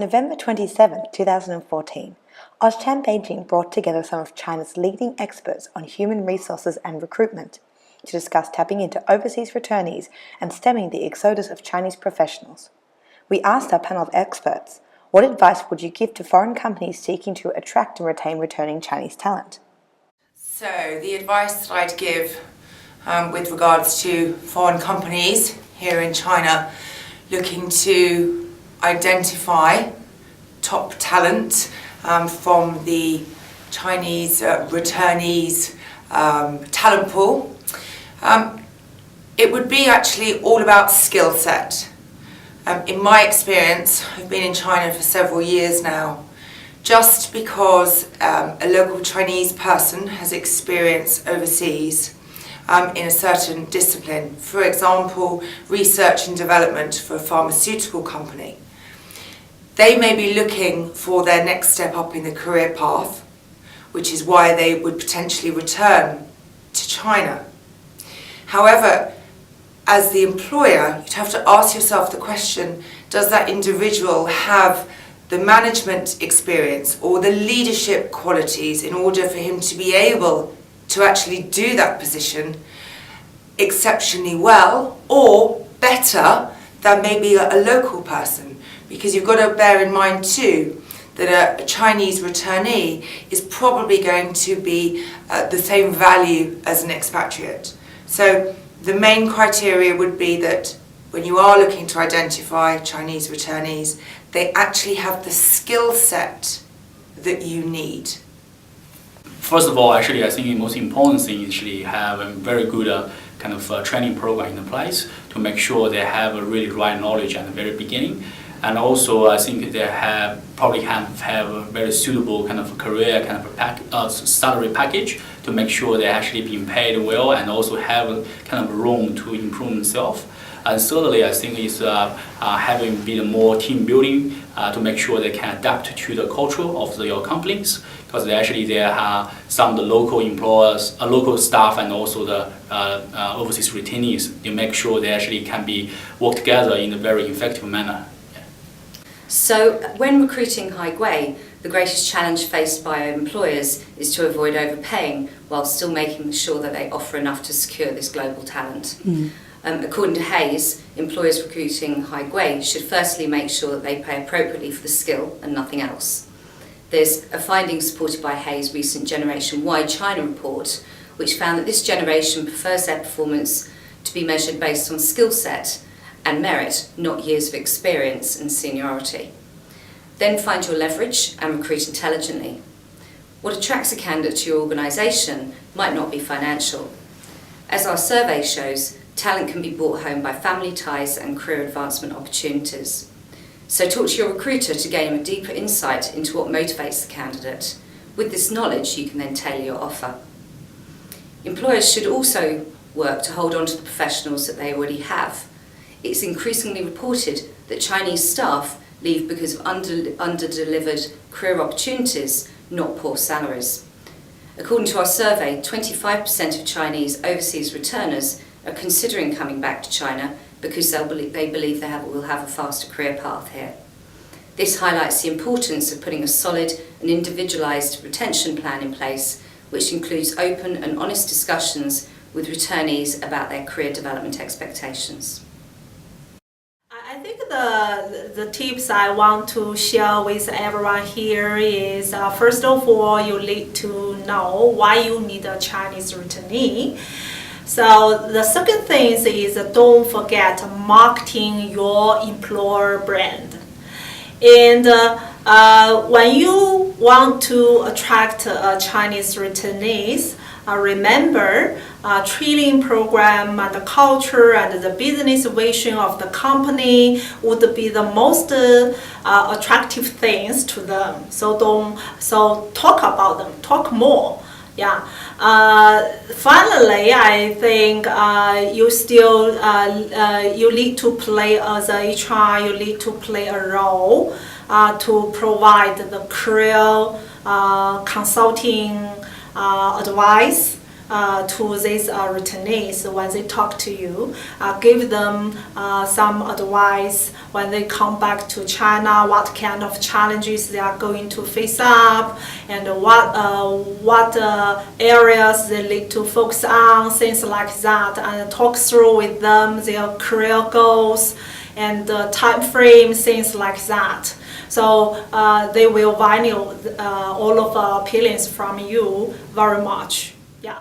November 27, 2014, AustCham Beijing brought together some of China's leading experts on human resources and recruitment to discuss tapping into overseas returnees and stemming the exodus of Chinese professionals. We asked our panel of experts, what advice would you give to foreign companies seeking to attract and retain returning Chinese talent? So the advice that I'd give with regards to foreign companies here in China looking to identify top talent from the Chinese returnees talent pool, it would be actually all about skill set. In my experience, I've been in China for several years now. Just because a local Chinese person has experience overseas in a certain discipline, for example, research and development for a pharmaceutical company, they may be looking for their next step up in the career path, which is why they would potentially return to China. However, as the employer, you'd have to ask yourself the question, does that individual have the management experience or the leadership qualities in order for him to be able to actually do that position exceptionally well or better than maybe a local person? Because you've got to bear in mind too that a Chinese returnee is probably going to be the same value as an expatriate. So the main criteria would be that when you are looking to identify Chinese returnees, they actually have the skill set that you need. First of all, actually, I think the most important thing is actually have a very good training program in place to make sure they have a really right knowledge at the very beginning. And also, I think they probably have a very suitable career salary package to make sure they're actually being paid well and also have room to improve themselves. And thirdly, I think is having a bit more team building to make sure they can adapt to the culture of your companies, because there are some of the local employers, local staff, and also the overseas returnees. You make sure they actually can work together in a very effective manner. So when recruiting high grade, the greatest challenge faced by employers is to avoid overpaying while still making sure that they offer enough to secure this global talent. According to Hayes, employers recruiting high grade should firstly make sure that they pay appropriately for the skill and nothing else. There's a finding supported by Hayes' recent Generation Y China report, which found that this generation prefers their performance to be measured based on skill set and merit, not years of experience and seniority. Then find your leverage and recruit intelligently. What attracts a candidate to your organisation might not be financial. As our survey shows, talent can be brought home by family ties and career advancement opportunities. So talk to your recruiter to gain a deeper insight into what motivates the candidate. With this knowledge, you can then tailor your offer. Employers should also work to hold on to the professionals that they already have. It's increasingly reported that Chinese staff leave because of under-delivered career opportunities, not poor salaries. According to our survey, 25% of Chinese overseas returners are considering coming back to China because they believe they will have a faster career path here. This highlights the importance of putting a solid and individualised retention plan in place, which includes open and honest discussions with returnees about their career development expectations. I think the tips I want to share with everyone here is, first of all, you need to know why you need a Chinese returnee. So the second thing is don't forget marketing your employer brand. And when you want to attract Chinese returnees, remember training program and the culture and the business vision of the company would be the most attractive things to them. So talk about them, talk more. Yeah. Finally, I think you need to play as a HR. You need to play a role to provide the career consulting advice to these returnees when they talk to you. Give them some advice when they come back to China, what kind of challenges they are going to face up, and what areas they need to focus on, things like that, and talk through with them their career goals and time frame, things like that. So they will value all of the opinions from you very much. Yeah.